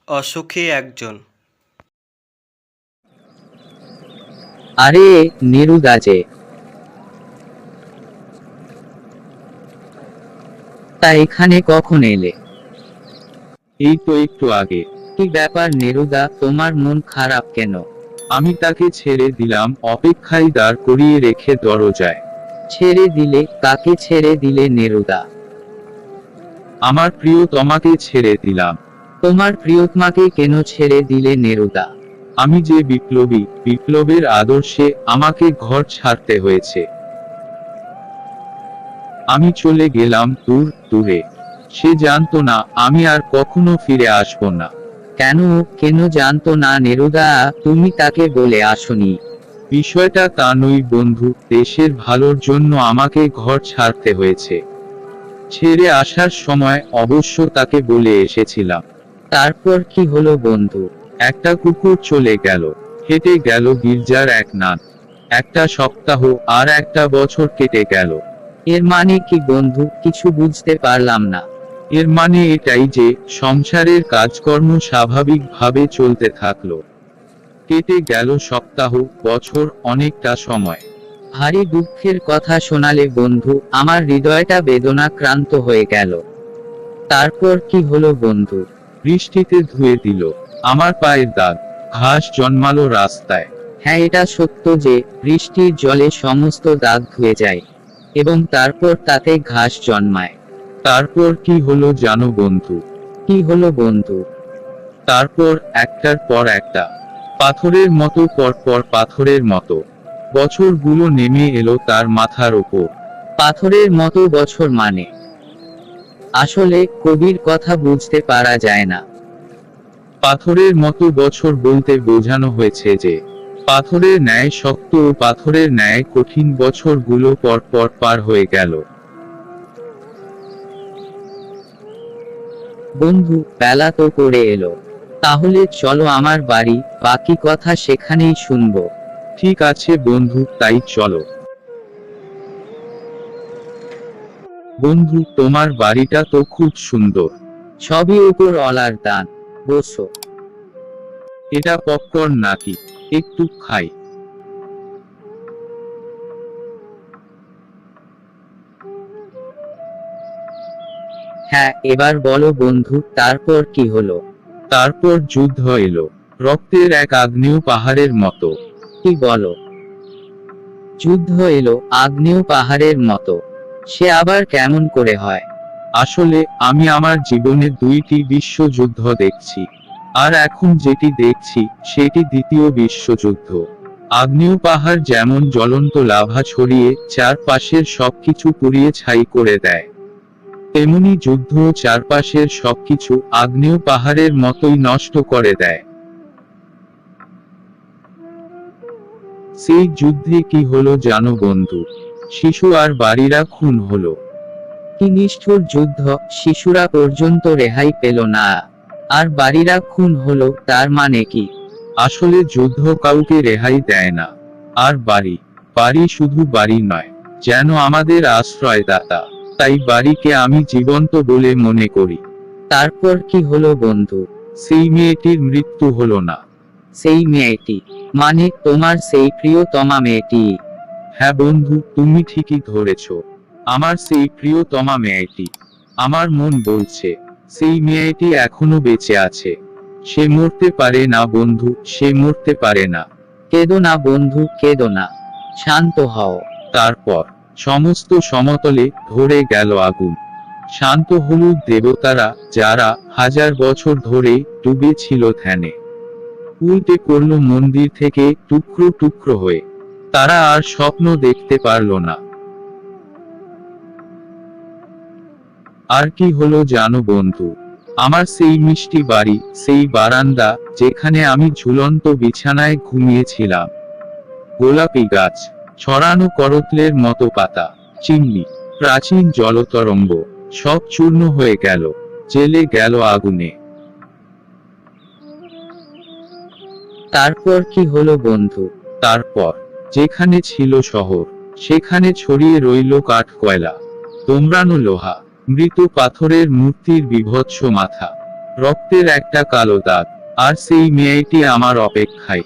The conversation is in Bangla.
অসুখী একজন। আরে নিরুদা যে, তা এখানে কখন এলে? এই তো একটু আগে। কি ব্যাপার নিরুদা, তোমার মন খারাপ কেন? আমি তাকে ছেড়ে দিলাম, অপেক্ষায় দাঁড় করিয়ে রেখে দরজায়। ছেড়ে দিলে? কাকে ছেড়ে দিলে নিরুদা? আমার প্রিয়তমাকে ছেড়ে দিলাম। তোমার প্রিয়তমাকে কেন ছেড়ে দিলে নিরুদা? আমি যে বিপ্লবী, বিপ্লবের আদর্শে আমাকে ঘর ছাড়তে হয়েছে। আমি চলে গেলাম দূর দূরে। সে জানতো না আমি আর কখনো ফিরে আসবো না। কেন? কেন জানতো না নিরুদা? তুমি তাকে বলে আসনি? বিষয়টা তা নয় বন্ধু, দেশের ভালোর জন্য আমাকে ঘর ছাড়তে হয়েছে। ছেড়ে আসার সময় অবশ্য তাকে বলে এসেছিলাম। তারপর কি হলো বন্ধু? একটা কুকুর চলে গেল, হেঁটে গেল গির্জার এক নাট। একটা সপ্তাহ আর একটা বছর কেটে গেল। এর মানে কি বন্ধু? কিছু বুঝতে পারলাম না। এর মানে এটাই যে সংসারের কাজকর্ম স্বাভাবিকভাবে চলতে থাকলো। কেটে গেল সপ্তাহ, বছর, অনেকটা সময়। ভারী দুঃখের কথা শোনালে বন্ধু, আমার হৃদয়টা বেদনাক্রান্ত হয়ে গেল। তারপর কি হলো বন্ধু? বৃষ্টিতে ধুয়ে দিল আমার পায়ের দাগ, ঘাস জন্মালো রাস্তায়। হ্যাঁ, এটা সত্য যে বৃষ্টির জলে সমস্ত দাগ ধুয়ে যায় এবং তারপর তাতে ঘাস জন্মায়। তারপর কি হলো জানো বন্ধু? কি হলো বন্ধু? তারপর একটার পর একটা, পাথরের মতো পরপর পাথরের মতো বছরগুলো নেমে এলো তার মাথার ওপর। পাথরের মতো বছর মানে? আসলে কবির কথা বুঝতে পারা যায় না। পাথরের মতো বছর বলতে বোঝানো হয়েছে যে পাথরের ন্যায় শক্ত ও পাথরের ন্যায় কঠিন বছরগুলো পরপর পার হয়ে গেল। বন্ধু, বেলা তো করে এলো, তাহলে চলো আমার বাড়ি, বাকি কথা সেখানেই শুনবো। ঠিক আছে বন্ধু, তাই চলো। বন্ধু, তোমার বাড়িটা তো খুব সুন্দর। সবই উপর অলার দান। বসো। এটা পপকর্ন নাকি? একটু খাই। হ্যাঁ, এবার বলো বন্ধু, তারপর কি হলো? তারপর যুদ্ধ এলো, রক্তের এক আগ্নেয় পাহাড়ের মতো। কি বলো? যুদ্ধ এলো আগ্নেয় পাহাড়ের মতো? সে আবার কেমন করে হয়? আসলে আমি আমার জীবনে দুইটি বিশ্বযুদ্ধ দেখছি, আর এখন যেটি দেখছি সেটি দ্বিতীয় বিশ্বযুদ্ধ। আগ্নেয় পাহাড় যেমন জ্বলন্ত লাভা ছড়িয়ে চারপাশের সবকিছু পুড়িয়ে ছাই করে দেয়, তেমনি যুদ্ধ চারপাশের সবকিছু আগ্নেয় পাহাড়ের মতোই নষ্ট করে দেয়। সেই যুদ্ধে কি হলো জানো বন্ধু? শিশু আর বাড়িরা খুন হলো। কি নিষ্ঠুর যুদ্ধ! শিশুরা পর্যন্ত রেহাই পেল না, আর বাড়িরা খুন হলো, তার মানে কি? আসলে যুদ্ধ কাউকে রেহাই দেয় না। আর বাড়ি, বাড়ি শুধু বাড়ি নয়, যেন আমাদের আশ্রয়দাতা। তাই বাড়িকে আমি জীবন্ত বলে মনে করি। তারপর কি হলো বন্ধু? সেই মেয়েটির মৃত্যু হলো না। সেই মেয়েটি মানে তোমার সেই প্রিয়তমা মেয়েটি? হ্যাঁ বন্ধু, তুমি ঠিকই ধরেছ। আমার সেই প্রিয়তমা মেয়েটি। আমার মন বলছে সেই মেয়েটি এখনো বেঁচে আছে। সে মরতে পারে না বন্ধু, সে মরতে পারে না। কেঁদো না বন্ধু, কেঁদো না, শান্ত হও। তারপর সমস্ত সমতলে ধরে গেল আগুন। শান্ত হলুদ দেবতারা, যারা হাজার বছর ধরে ডুবে ছিল ধ্যানে, উল্টে পড়ল মন্দির থেকে টুকরো টুকরো হয়ে। তারা আর স্বপ্ন দেখতে পারল না। আর কি হলো জানো বন্ধু? আমার সেই মিষ্টি বাড়ি, সেই বারান্দা, যেখানে আমি ঝুলন্ত বিছানায় ঘুমিয়েছিলাম। গোলাপি গাছ, ছড়ানো করতলের মতো পাতা, চিমনি, প্রাচীন জলতরঙ্গ, সব চূর্ণ হয়ে গেল, জ্বেলে গেল আগুনে। তারপর কি হলো বন্ধু? তারপর যেখানে ছিল শহর, সেখানে ছড়িয়ে রইল কাঠ কয়লা, তোমরানো লোহা, মৃত পাথরের মূর্তির বিভৎস মাথা, রক্তের একটা কালো দাগ, আর সেই মেয়েটি আমার অপেক্ষায়।